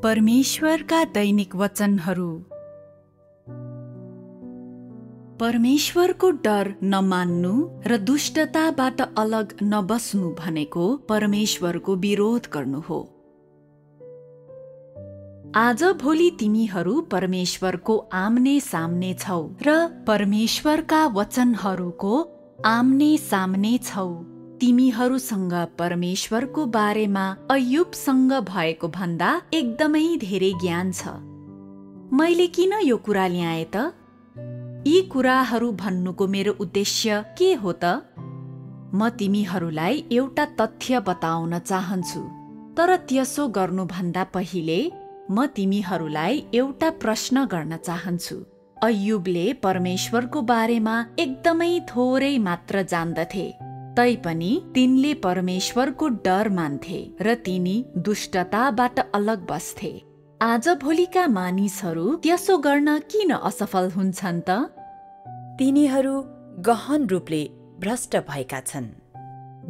परमेश्वरका दैनिक वचनहरू। परमेश्वरको डर नमान्नु र दुष्टताबाट अलग नबस्नु भनेको परमेश्वरको विरोध गर्नु हो। आज भोलि तिमीहरू परमेश्वरको आम्ने सामने छौ र परमेश्वरका वचनहरूको आम्ने सामने छौ। तिमीहरूसँग परमेश्वरको बारेमा अय्युबसँग भएको भन्दा एकदमै धेरै ज्ञान छ। मैले किन यो कुरा ल्याएँ त? यी कुराहरू भन्नुको मेरो उद्देश्य के हो त? म तिमीहरूलाई एउटा तथ्य बताउन चाहन्छु, तर त्यसो गर्नुभन्दा पहिले म तिमीहरूलाई एउटा प्रश्न गर्न चाहन्छु। अय्युबले परमेश्वरको बारेमा एकदमै थोरै मात्र जान्दथे, तैपनि तिनले परमेश्वरको डर मान्थे र तिनी दुष्टताबाट अलग बस्थे। आज भोलिका मानिसहरू त्यसो गर्न किन असफल हुन्छन् त? तिनीहरू गहन रूपले भ्रष्ट भएका छन्।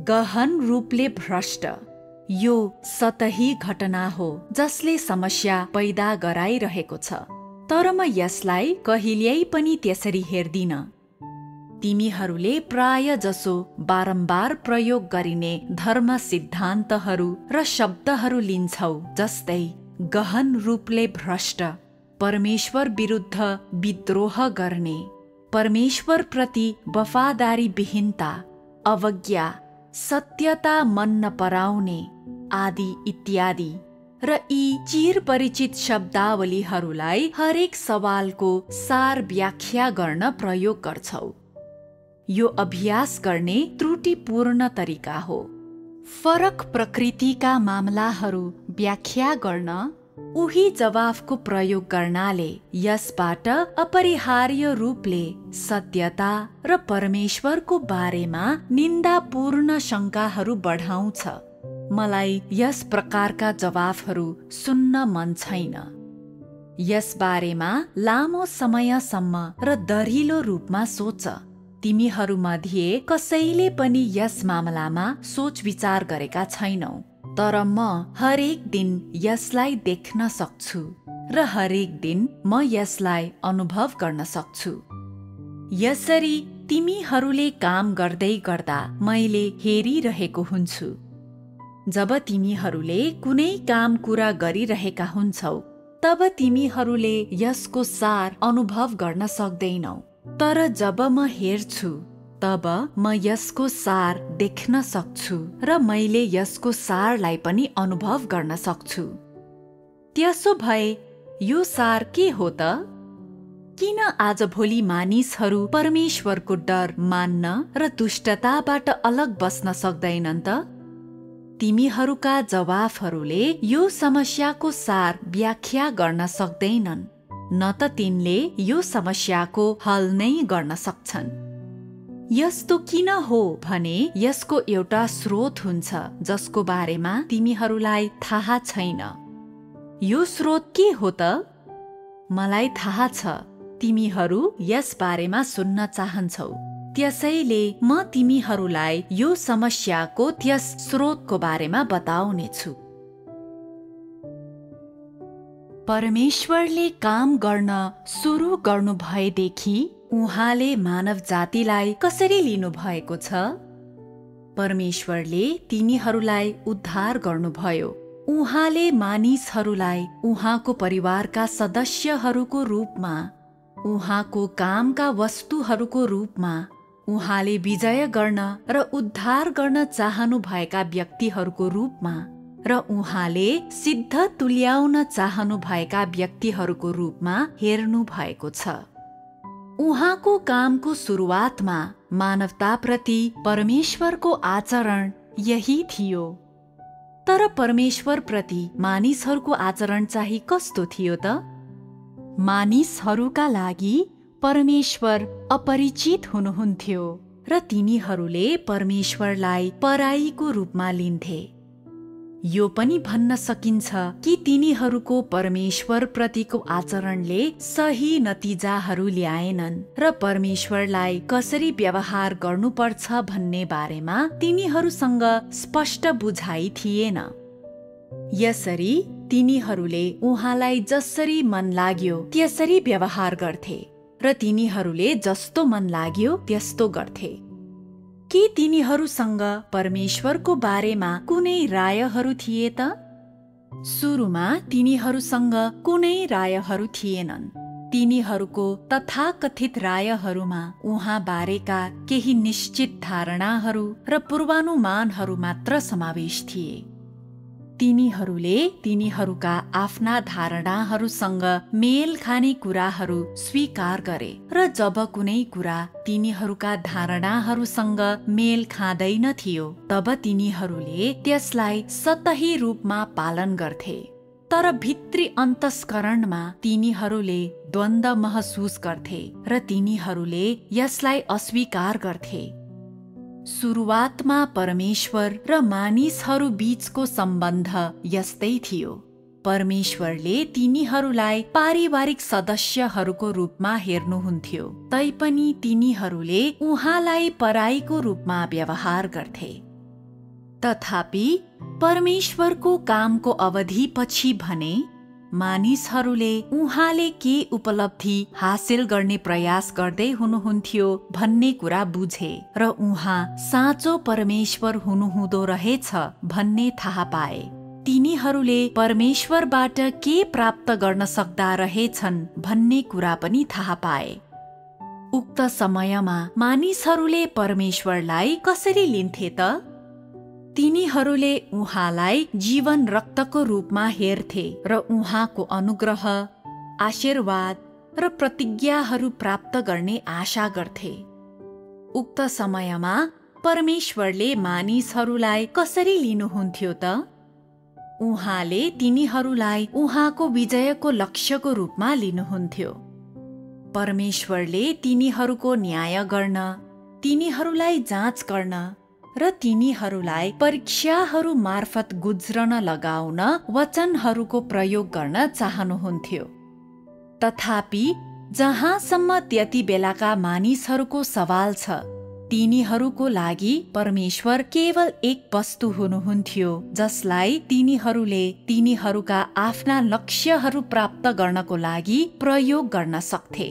गहन रूपले भ्रष्ट यो सतही घटना हो जसले समस्या पैदा गराइरहेको छ, तर म यसलाई कहिल्यै पनि त्यसरी हेर्दिन। तिमीहरूले प्राय जसो बारम्बार प्रयोग गरिने धर्म सिद्धान्तहरू र शब्दहरू लिन्छौ, जस्तै गहन रूपले भ्रष्ट, परमेश्वर विरुद्ध विद्रोह गर्ने, परमेश्वरप्रति वफादारी विहीनता, अवज्ञा, सत्यता मन नपराउने आदि इत्यादि। र यी चिरपरिचित शब्दावलीहरूलाई हरेक सवालको सार व्याख्या गर्न प्रयोग गर्छौ। यो अभ्यास गर्ने त्रुटिपूर्ण तरिका हो। फरक प्रकृतिका मामलाहरू व्याख्या गर्न उही जवाफको प्रयोग गर्नाले यसबाट अपरिहार्य रूपले सत्यता र परमेश्वरको बारेमा निन्दापूर्ण शङ्काहरू बढाउँछ। मलाई यस प्रकारका जवाफहरू सुन्न मन छैन। यस बारेमा लामो समयसम्म र दरिलो रूपमा सोच। तिमीहरूमध्ये कसैले पनि यस मामलामा सोच विचार गरेका छैनौ, तर म हरेक दिन यसलाई देख्न सक्छु र हरेक दिन म यसलाई अनुभव गर्न सक्छु। यसरी तिमीहरूले काम गर्दै गर्दा मैले हेरिरहेको हुन्छु। जब तिमीहरूले कुनै काम कुरा गरिरहेका हुन्छौ, तब तिमीहरूले यसको सार अनुभव गर्न सक्दैनौ, तर जब म हेर्छु तब म यसको सार देख्न सक्छु र मैले यसको सारलाई पनि अनुभव गर्न सक्छु। त्यसो भए यो सार के हो त? किन आजभोलि मानिसहरू परमेश्वरको डर मान्न र दुष्टताबाट अलग बस्न सक्दैनन् त? तिमीहरूका जवाफहरूले यो समस्याको सार व्याख्या गर्न सक्दैनन्, न त तिनले यो समस्याको हल नै गर्न सक्छन्। यस्तो किन हो भने यसको एउटा स्रोत हुन्छ जसको बारेमा तिमीहरूलाई थाहा छैन। यो स्रोत के हो त? मलाई थाहा छ तिमीहरू यस बारेमा सुन्न चाहन्छौ, त्यसैले म तिमीहरूलाई यो समस्याको त्यस स्रोतको बारेमा बताउनेछु। परमेश्वरले काम गर्न सुरु गर्नु भएदेखि उहाँले मानव जातिलाई कसरी लिनु भएको छ? परमेश्वरले तिनीहरूलाई उद्धार गर्नुभयो। उहाँले मानिसहरूलाई उहाँको परिवारका सदस्यहरूको रूपमा, उहाँको कामका वस्तुहरूको रूपमा, उहाँले विजय गर्न र उद्धार गर्न चाहनु भएका व्यक्तिहरूको रूपमा र उहाँले सिद्ध तुल्याउन चाहनु भएका व्यक्तिहरूको रूपमा हेर्नु भएको छ। उहाँको कामको सुरुवातमा मानवताप्रति परमेश्वरको आचरण यही थियो। तर परमेश्वरप्रति मानिसहरूको आचरण चाहिँ कस्तो थियो त? मानिसहरूका लागि परमेश्वर अपरिचित हुनुहुन्थ्यो र तिनीहरूले परमेश्वरलाई पराईको रूपमा लिन्थे। यो पनि भन्न सकिन्छ कि तिनीहरूको परमेश्वर प्रतिको आचरणले सही नतिजाहरू ल्याएनन् र परमेश्वरलाई कसरी व्यवहार गर्नुपर्छ भन्ने बारेमा तिनीहरूसँग स्पष्ट बुझाइ थिएन। यसरी तिनीहरूले उहाँलाई जसरी मन लाग्यो त्यसरी व्यवहार गर्थे र तिनीहरूले जस्तो मन लाग्यो त्यस्तो गर्थे। के तिनीहरूसँग परमेश्वरको बारेमा कुनै रायहरू थिए त? सुरुमा तिनीहरूसँग कुनै रायहरू थिएनन्। तिनीहरूको तथाकथित रायहरूमा उहाँ बारेका केही निश्चित धारणाहरू र पूर्वानुमानहरू मात्र समावेश थिए। तिनीहरूले तिनीहरूका आफ्ना धारणाहरूसँग मेल खाने कुराहरू स्वीकार गरे र जब कुनै कुरा तिनीहरूका धारणाहरूसँग मेल खाँदैन थियो तब तिनीहरूले त्यसलाई सतही रूपमा पालन गर्थे। तर भित्री अन्तस्करणमा तिनीहरूले द्वन्द्व महसुस गर्थे र तिनीहरूले यसलाई अस्वीकार गर्थे। सुरुवातमा परमेश्वर र मानिसहरू बीचको सम्बन्ध यस्तै थियो। परमेश्वरले तिनीहरूलाई पारिवारिक सदस्यहरूको रूपमा हेर्नुहुन्थ्यो, तैपनि तिनीहरूले उहाँलाई पराईको रूपमा व्यवहार गर्थे। तथापि परमेश्वरको कामको अवधिपछि भने मानिसहरूले उहाँले के उपलब्धि हासिल गर्ने प्रयास गर्दै हुनुहुन्थ्यो भन्ने कुरा बुझे र उहाँ साँचो परमेश्वर हुनुहुँदो रहेछ भन्ने थाहा पाए। तिनीहरूले परमेश्वरबाट के प्राप्त गर्न सक्दा रहेछन् भन्ने कुरा पनि थाहा पाए। उक्त समयमा मानिसहरूले परमेश्वरलाई कसरी लिन्थे त? तिनीहरूले उहाँलाई जीवन रक्तको रूपमा हेर्थे र उहाँको अनुग्रह, आशीर्वाद र प्रतिज्ञाहरू प्राप्त गर्ने आशा गर्थे। उक्त समयमा परमेश्वरले मानिसहरूलाई कसरी लिनुहुन्थ्यो त? उहाँले तिनीहरूलाई उहाँको विजयको लक्ष्यको रूपमा लिनुहुन्थ्यो। परमेश्वरले तिनीहरूको न्याय गर्न, तिनीहरूलाई जाँच गर्न र तिनीहरूलाई परीक्षाहरू मार्फत गुज्रन लगाउन वचनहरूको प्रयोग गर्न चाहनुहुन्थ्यो। तथापि जहाँसम्म त्यति बेलाका मानिसहरूको सवाल छ, तिनीहरूको लागि परमेश्वर केवल एक वस्तु हुनुहुन्थ्यो जसलाई तिनीहरूले तिनीहरूका आफ्ना लक्ष्यहरू प्राप्त गर्नको लागि प्रयोग गर्न सक्थे।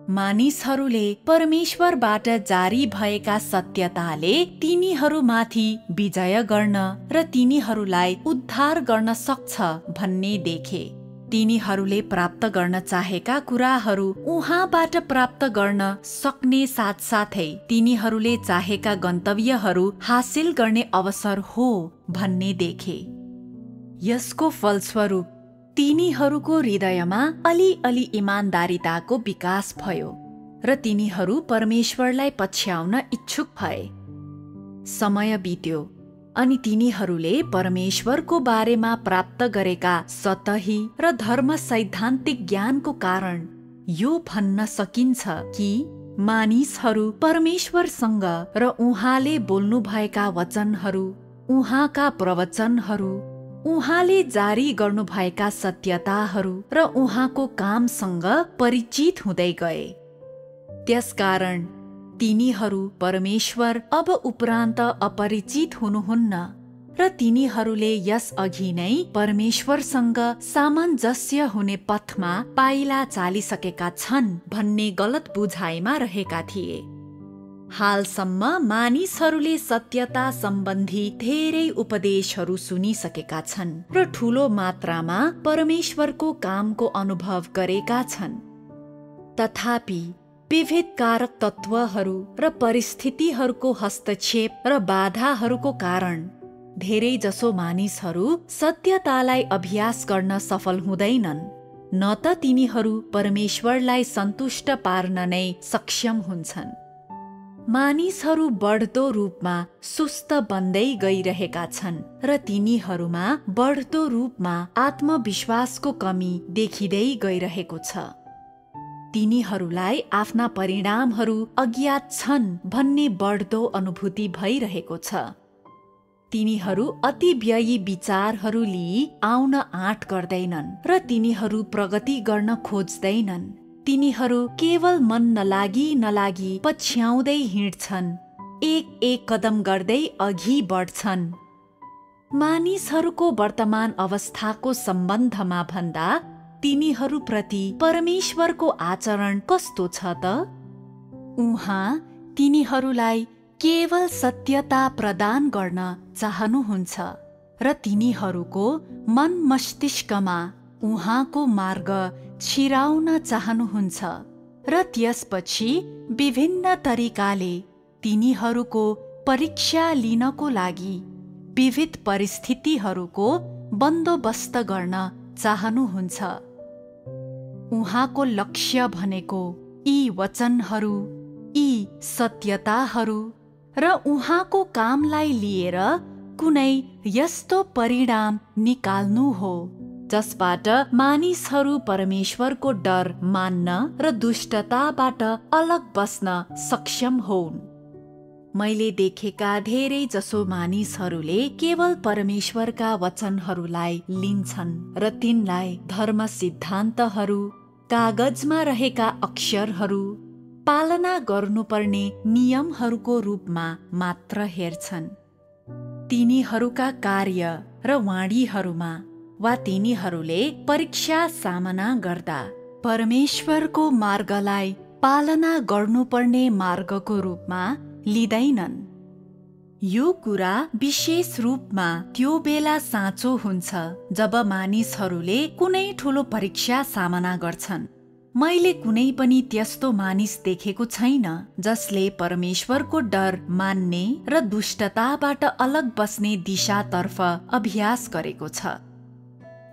मानिसहरूले परमेश्वरबाट जारी भएका सत्यताले तिनीहरूमाथि विजय गर्न र तिनीहरूलाई उद्धार गर्न सक्छ भन्ने देखे। तिनीहरूले प्राप्त गर्न चाहेका कुराहरू उहाँबाट प्राप्त गर्न सक्ने साथसाथै तिनीहरूले चाहेका गन्तव्यहरू हासिल गर्ने अवसर हो भन्ने देखे। यसको फलस्वरूप तिनीहरूको हृदयमा अलिअलि इमानदारिताको विकास भयो र तिनीहरू परमेश्वरलाई पछ्याउन इच्छुक भए। समय बित्यो अनि तिनीहरूले परमेश्वरको बारेमा प्राप्त गरेका सतही र धर्म सैद्धान्तिक ज्ञानको कारण यो भन्न सकिन्छ कि मानिसहरू परमेश्वरसँग र उहाँले बोल्नुभएका वचनहरू, उहाँका प्रवचनहरू, उहाँले जारी गर्नुभएका सत्यताहरू र उहाँको कामसँग परिचित हुँदै गए। त्यसकारण तिनीहरू परमेश्वर अब उपरान्त अपरिचित हुनुहुन्न र तिनीहरूले यस अघि नै परमेश्वरसँग सामञ्जस्य हुने पथमा पाइला चालिसकेका छन् भन्ने गलत बुझाइमा रहेका थिए। हालसम्म मानिसहरूले सत्यता सम्बन्धी धेरै उपदेशहरू सुनिसकेका छन् र ठूलो मात्रामा परमेश्वरको कामको अनुभव गरेका छन्। तथापि विविध कारक तत्त्वहरू र परिस्थितिहरूको हस्तक्षेप र बाधाहरूको कारण धेरै जसो मानिसहरू सत्यतालाई अभ्यास गर्न सफल हुँदैनन्, न त तिनीहरू परमेश्वरलाई सन्तुष्ट पार्न नै सक्षम हुन्छन्। मानिसहरू बढ्दो रूपमा सुस्त बन्दै गइरहेका छन् र तिनीहरूमा बढ्दो रूपमा आत्मविश्वासको कमी देखिँदै गइरहेको छ। तिनीहरूलाई आफ्ना परिणामहरू अज्ञात छन् भन्ने बढ्दो अनुभूति भइरहेको छ। तिनीहरू अति व्ययी विचारहरू लिई आउन आँट गर्दैनन् र तिनीहरू प्रगति गर्न खोज्दैनन्। तिनीहरू केवल मन नलागी पछ्याउँदै हिँड्छन्, एक एक कदम गर्दै अघि बढ्छन्। मानिसहरूको वर्तमान अवस्थाको सम्बन्धमा भन्दा तिनीहरूप्रति परमेश्वरको आचरण कस्तो छ त? उहाँ तिनीहरूलाई केवल सत्यता प्रदान गर्न चाहनुहुन्छ र तिनीहरूको मन मस्तिष्कमा उहाँको मार्ग छिराउन चाहनुहुन्छ र त्यसपछि विभिन्न तरिकाले तिनीहरूको परीक्षा लिनको लागि विविध परिस्थितिहरूको बन्दोबस्त गर्न चाहनुहुन्छ। उहाँको लक्ष्य भनेको यी वचनहरू, यी सत्यताहरू र उहाँको कामलाई लिएर कुनै यस्तो परिणाम निकाल्नु हो जसबाट मानिसहरू परमेश्वरको डर मान्न र दुष्टताबाट अलग बस्न सक्षम होन्। मैले देखेका धेरै जसो मानिसहरूले केवल परमेश्वरका वचनहरूलाई लिन्छन् र तिनलाई धर्म सिद्धान्तहरू, कागजमा रहेका अक्षरहरू, पालना गर्नुपर्ने नियमहरूको रूपमा मात्र हेर्छन्। तिनीहरूका कार्य र वाणीहरूमा वा तिनीहरूले परीक्षा सामना गर्दा परमेश्वरको मार्गलाई पालना गर्नुपर्ने मार्गको रूपमा लिँदैनन्। यो कुरा विशेष रूपमा त्यो बेला साँचो हुन्छ जब मानिसहरूले कुनै ठूलो परीक्षा सामना गर्छन्। मैले कुनै पनि त्यस्तो मानिस देखेको छैन जसले परमेश्वरको डर मान्ने र दुष्टताबाट अलग बस्ने दिशातर्फ अभ्यास गरेको छ।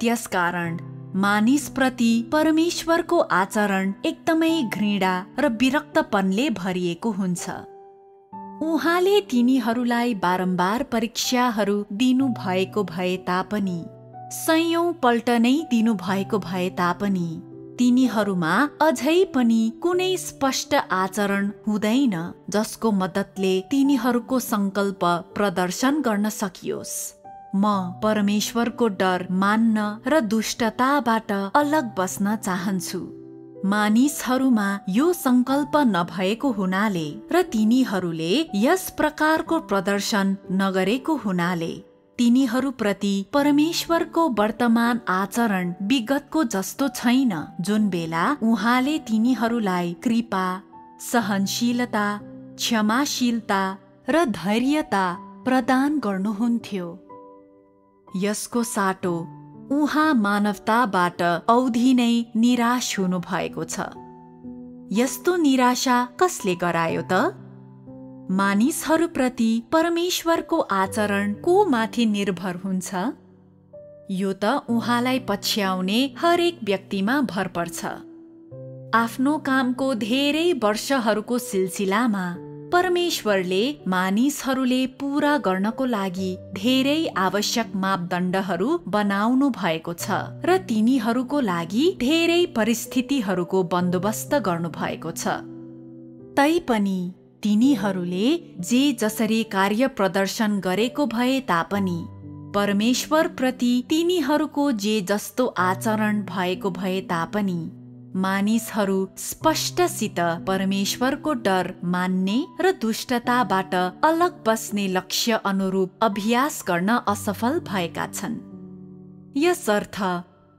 त्यसकारण मानिसप्रति परमेश्वरको आचरण एकदमै घृणा र विरक्तपनले भरिएको हुन्छ। उहाँले तिनीहरूलाई बारम्बार परीक्षाहरू दिनु भएको भए तापनि, सयौं पल्ट नै दिनु भएको भए तापनि तिनीहरूमा अझै पनि कुनै स्पष्ट आचरण हुँदैन जसको मद्दतले तिनीहरूको संकल्प प्रदर्शन गर्न सकियोस्। म परमेश्वरको डर मान्न र दुष्टताबाट अलग बस्न चाहन्छु। मानिसहरूमा यो संकल्प नभएको हुनाले र तिनीहरूले यस प्रकारको प्रदर्शन नगरेको हुनाले तिनीहरूप्रति परमेश्वरको वर्तमान आचरण विगतको जस्तो छैन, जुन बेला उहाँले तिनीहरूलाई कृपा, सहनशीलता, क्षमाशीलता र धैर्यता प्रदान गर्नुहुन्थ्यो। यसको साटो उहाँ मानवताबाट औधी नै निराश हुनु भएको छ। यस्तो निराशा कसले गरायो त? मानिसहरूप्रति परमेश्वरको आचरण को माथि निर्भर हुन्छ? यो त उहाँलाई पछ्याउने हरेक व्यक्तिमा भर पर्छ। आफ्नो कामको धेरै वर्षहरूको सिलसिलामा परमेश्वरले मानिसहरूले पूरा गर्नको लागि धेरै आवश्यक मापदण्डहरू बनाउनु भएको छ र तिनीहरूको लागि धेरै परिस्थितिहरूको बन्दोबस्त गर्नु भएको छ। तैपनि तिनीहरूले जे जसरी कार्य प्रदर्शन गरेको भए तापनि परमेश्वर प्रति तिनीहरूको जे जस्तो आचरण भएको भए तापनि मानिसहरू स्पष्टसित परमेश्वरको डर मान्ने र दुष्टताबाट अलग बस्ने लक्ष्य अनुरूप अभ्यास गर्न असफल भएका छन्। यसर्थ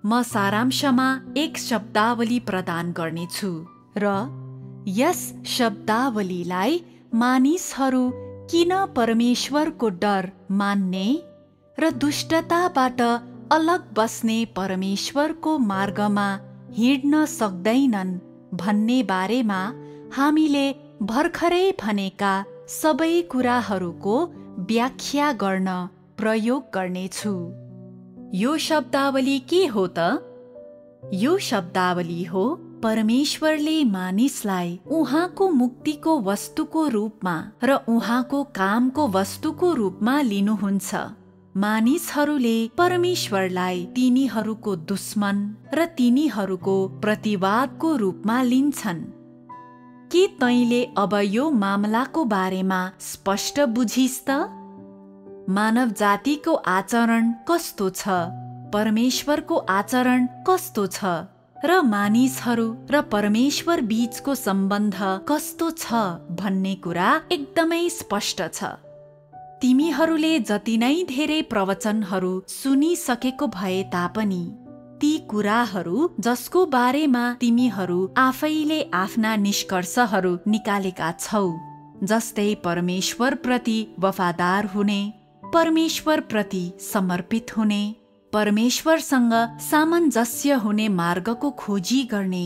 म सारांशमा एक शब्दावली प्रदान गर्नेछु र यस शब्दावलीलाई मानिसहरू किन परमेश्वरको डर मान्ने र दुष्टताबाट अलग बस्ने परमेश्वरको मार्गमा हिँड्न सक्दैनन् भन्ने बारेमा हामीले भर्खरै भनेका सबै कुराहरूको व्याख्या गर्न प्रयोग गर्नेछु। यो शब्दावली के हो त? यो शब्दावली हो परमेश्वरले मानिसलाई उहाँको मुक्तिको वस्तुको रूपमा र उहाँको कामको वस्तुको रूपमा लिनुहुन्छ। मानिसहरूले परमेश्वरलाई तिनीहरूको दुश्मन र तिनीहरूको प्रतिवादको रूपमा लिन्छन्। के तैँले अब यो मामलाको बारेमा स्पष्ट बुझिस् त? मानव जातिको आचरण कस्तो छ, परमेश्वरको आचरण कस्तो छ र मानिसहरू र परमेश्वर बीचको सम्बन्ध कस्तो छ भन्ने कुरा एकदमै स्पष्ट छ। तिमीहरूले जति नै धेरै प्रवचनहरू सुनिसकेको भए तापनि ती कुराहरू जसको बारेमा तिमीहरू आफैले आफ्ना निष्कर्षहरू निकालेका छौ, जस्तै परमेश्वर प्रति वफादार हुने, परमेश्वर प्रति समर्पित हुने, परमेश्वरसँग सामञ्जस्य हुने मार्गको खोजी गर्ने,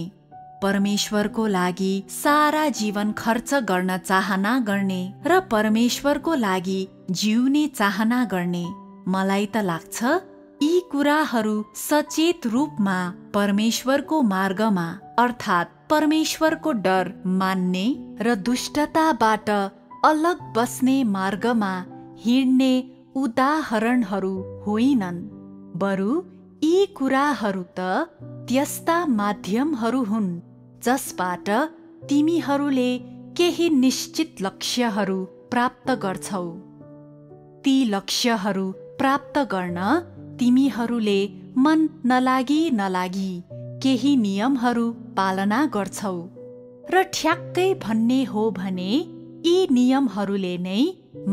परमेश्वरको लागि सारा जीवन खर्च गर्न चाहना गर्ने र परमेश्वरको लागि जिउने चाहना गर्ने, मलाई त लाग्छ यी कुराहरू सचेत रूपमा परमेश्वरको मार्गमा अर्थात् परमेश्वरको डर मान्ने र दुष्टताबाट अलग बस्ने मार्गमा हिँड्ने उदाहरणहरू होइनन्, बरु यी कुराहरू त त्यस्ता माध्यमहरू हुन् जसबाट तिमीहरूले केही निश्चित लक्ष्यहरू प्राप्त गर्छौ। ती लक्ष्यहरू प्राप्त गर्न तिमीहरूले मन नलागी केही नियमहरू पालना गर्छौ र ठ्याक्कै भन्ने हो भने यी नियमहरूले नै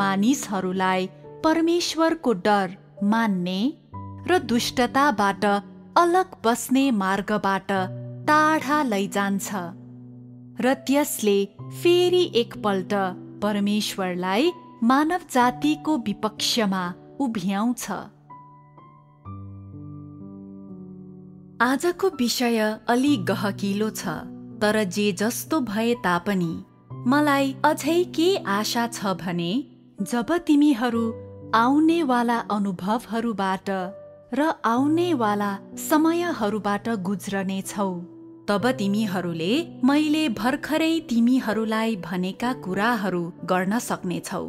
मानिसहरूलाई परमेश्वरको डर मान्ने र दुष्टताबाट अलग बस्ने मार्गबाट टाढा लैजान्छ र त्यसले फेरि एकपल्ट परमेश्वरलाई मानव जातिको विपक्षमा उभ्याउँछ। आजको विषय अलि गहकिलो छ, तर जे जस्तो भए तापनि मलाई अझै के आशा छ भने जब तिमीहरू आउनेवाला अनुभवहरूबाट र आउनेवाला समयहरूबाट गुज्रनेछौ, तब तिमीहरूले मैले भर्खरै तिमीहरूलाई भनेका कुराहरू गर्न सक्नेछौ।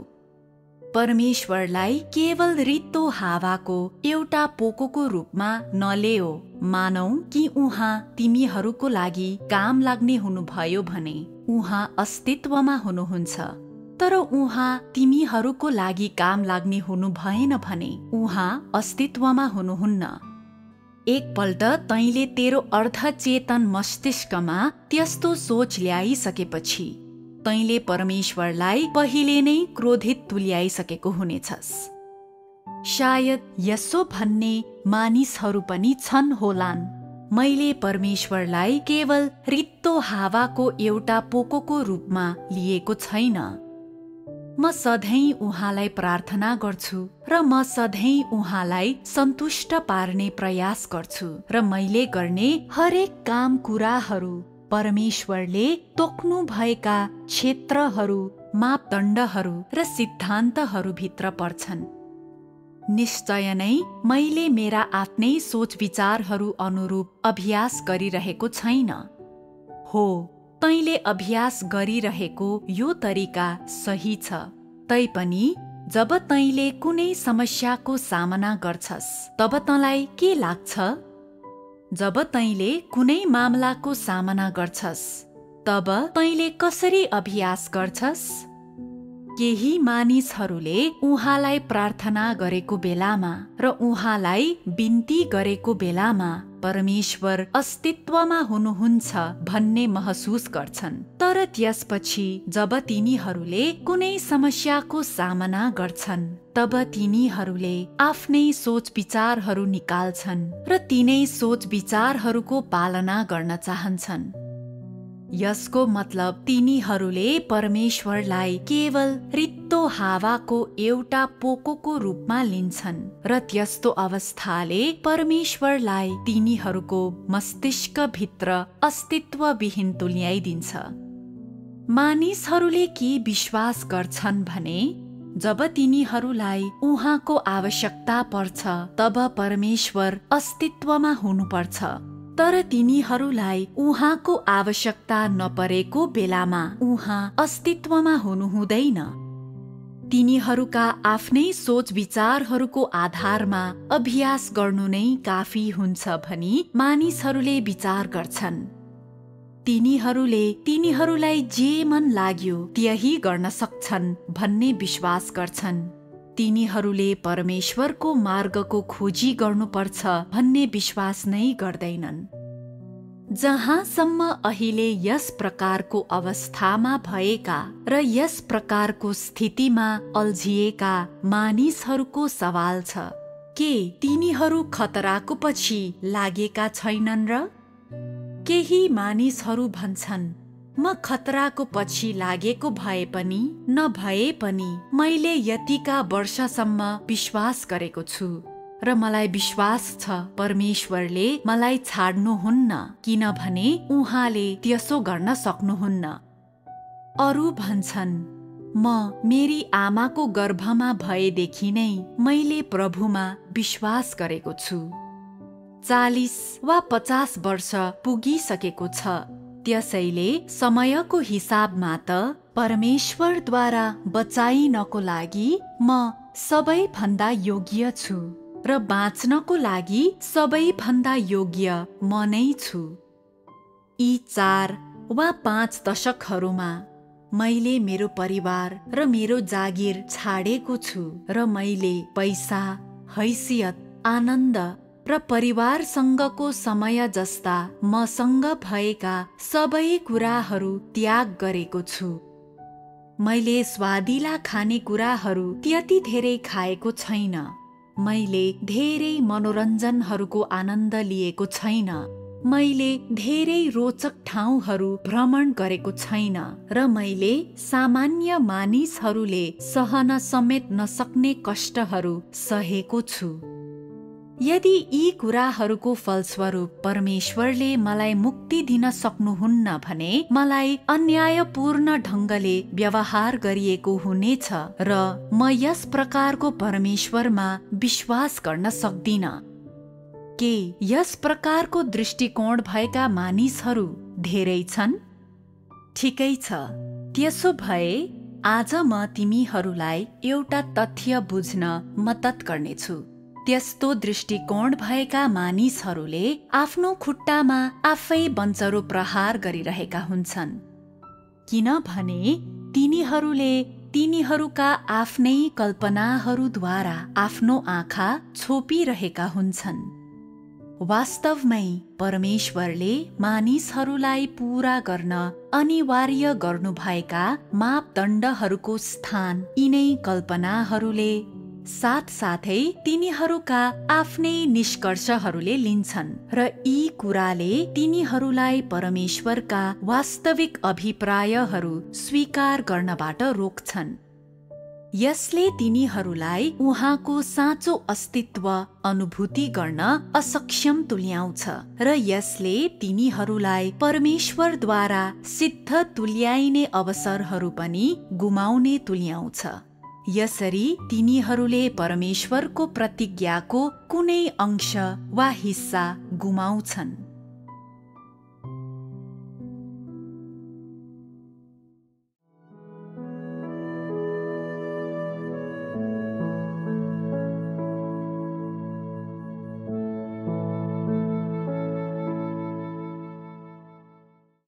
परमेश्वरलाई केवल रित्तो हावाको एउटा पोकोको रूपमा नलेओ, मानौ कि उहाँ तिमीहरूको लागि काम लाग्ने हुनुभयो भने उहाँ अस्तित्वमा हुनुहुन्छ, तर उहाँ तिमीहरूको लागि काम लाग्ने हुनु भएन भने उहाँ अस्तित्वमा हुनुहुन्न। एकपल्ट तैँले तेरो अर्धचेतन मस्तिष्कमा त्यस्तो सोच ल्याइसकेपछि तैँले परमेश्वरलाई पहिले नै क्रोधित तुल्याइसकेको हुनेछस्। सायद यसो भन्ने मानिसहरू पनि छन् होलान्, मैले परमेश्वरलाई केवल रित्तो हावाको एउटा पोकोको रूपमा लिएको छैन। म सधैँ उहाँलाई प्रार्थना गर्छु र म सधैँ उहाँलाई सन्तुष्ट पार्ने प्रयास गर्छु र मैले गर्ने हरेक काम कुराहरू परमेश्वरले तोक्नु भएका क्षेत्रहरू, मापदण्डहरू र सिद्धान्तहरू भित्र पर्छन्। निश्चय नै मैले मेरा आफ्नै सोच विचारहरू अनुरूप अभ्यास गरिरहेको छैन। हो, तैँले अभ्यास गरिरहेको यो तरिका सही छ, तैपनि जब तैँले कुनै समस्याको सामना गर्छस् तब तँलाई के लाग्छ? जब तैँले कुनै मामलाको सामना गर्छस् तब तैँले कसरी अभ्यास गर्छस्? केही मानिसहरूले उहाँलाई प्रार्थना गरेको बेलामा र उहाँलाई बिन्ती गरेको बेलामा परमेश्वर अस्तित्वमा हुनुहुन्छ भन्ने महसुस गर्छन्, तर त्यसपछि जब तिनीहरूले कुनै समस्याको सामना गर्छन् तब तिनीहरूले आफ्नै सोच विचारहरू निकाल्छन् र तिनै सोच विचारहरूको पालना गर्न चाहन्छन्। यसको मतलब तिनीहरूले परमेश्वरलाई केवल रित्तो हावाको एउटा पोकोको रूपमा लिन्छन् र त्यस्तो अवस्थाले परमेश्वरलाई तिनीहरूको मस्तिष्क भित्र अस्तित्वविहीन तुल्याइदिन्छ। मानिसहरूले के विश्वास गर्छन् भने जब तिनीहरूलाई उहाँको आवश्यकता पर्छ तब परमेश्वर अस्तित्वमा हुनुपर्छ, तर तिनीहरूलाई उहाँको आवश्यकता नपरेको बेलामा उहाँ अस्तित्वमा हुनुहुँदैन। तिनीहरूका आफ्नै सोच विचारहरूको आधारमा अभ्यास गर्नु नै काफी हुन्छ भनी मानिसहरूले विचार गर्छन्। तिनीहरूलाई जे मन लाग्यो त्यही गर्न सक्छन् भन्ने विश्वास गर्छन्। तिनीहरूले परमेश्वरको मार्गको खोजी गर्नुपर्छ भन्ने विश्वास नै गर्दैनन्। जहाँसम्म अहिले यस प्रकारको अवस्थामा भएका र यस प्रकारको स्थितिमा अल्झिएका मानिसहरूको सवाल छ, के तिनीहरू खतराको पछि लागेका छैनन् र? केही मानिसहरू भन्छन्, म खतराको पछि लागेको भए पनि नभए पनि मैले यतिका वर्षसम्म विश्वास गरेको छु र मलाई विश्वास छ परमेश्वरले मलाई छाड्नुहुन्न, किनभने उहाँले त्यसो गर्न सक्नुहुन्न। अरू भन्छन्, म मेरी आमाको गर्भमा भएदेखि नै मैले प्रभुमा विश्वास गरेको छु। 40 वा 50 वर्ष पुगिसकेको छ, त्यसैले समयको हिसाबमा त परमेश्वरद्वारा बचाइनको लागि म सबैभन्दा योग्य छु र बाँच्नको लागि सबैभन्दा योग्य म नै छु। यी 4 वा 5 दशकहरूमा मैले मेरो परिवार र मेरो जागिर छाडेको छु र मैले पैसा, हैसियत, आनन्द र परिवारसँगको समय जस्ता मसँग भएका सबै कुराहरू त्याग गरेको छु। मैले स्वादिला खानेकुराहरू त्यति धेरै खाएको छैन। मैले धेरै मनोरञ्जनहरूको आनन्द लिएको छैन। मैले धेरै रोचक ठाउँहरू भ्रमण गरेको छैन र मैले सामान्य मानिसहरूले सहन समेत नसक्ने कष्टहरू सहेको छु। यदि यी कुराहरूको फलस्वरूप परमेश्वरले मलाई मुक्ति दिन सक्नुहुन्न भने मलाई अन्यायपूर्ण ढङ्गले व्यवहार गरिएको हुनेछ र म यस प्रकारको परमेश्वरमा विश्वास गर्न सक्दिन। के यस प्रकारको दृष्टिकोण भएका मानिसहरू धेरै छन्? ठिकै छ, त्यसो भए आज म तिमीहरूलाई एउटा तथ्य बुझ्न मद्दत गर्नेछु। त्यस्तो दृष्टिकोण भएका मानिसहरूले आफ्नो खुट्टामा आफै बन्चरो प्रहार गरिरहेका हुन्छन्, किनभने तिनीहरूले तिनीहरूका आफ्नै कल्पनाहरूद्वारा आफ्नो आँखा छोपिरहेका हुन्छन्। वास्तवमै परमेश्वरले मानिसहरूलाई पूरा गर्न अनिवार्य गर्नुभएका मापदण्डहरूको स्थान यिनै कल्पनाहरूले साथसाथै तिनीहरूका आफ्नै निष्कर्षहरूले लिन्छन् र यी कुराले तिनीहरूलाई परमेश्वरका वास्तविक अभिप्रायहरू स्वीकार गर्नबाट रोक्छन्। यसले तिनीहरूलाई उहाँको साँचो अस्तित्व अनुभूति गर्न असक्षम तुल्याउँछ र यसले तिनीहरूलाई परमेश्वरद्वारा सिद्ध तुल्याइने अवसरहरू पनि गुमाउने तुल्याउँछ। यसरी तिनीहरूले परमेश्वरको प्रतिज्ञाको कुनै अंश वा हिस्सा गुमाउँछन्।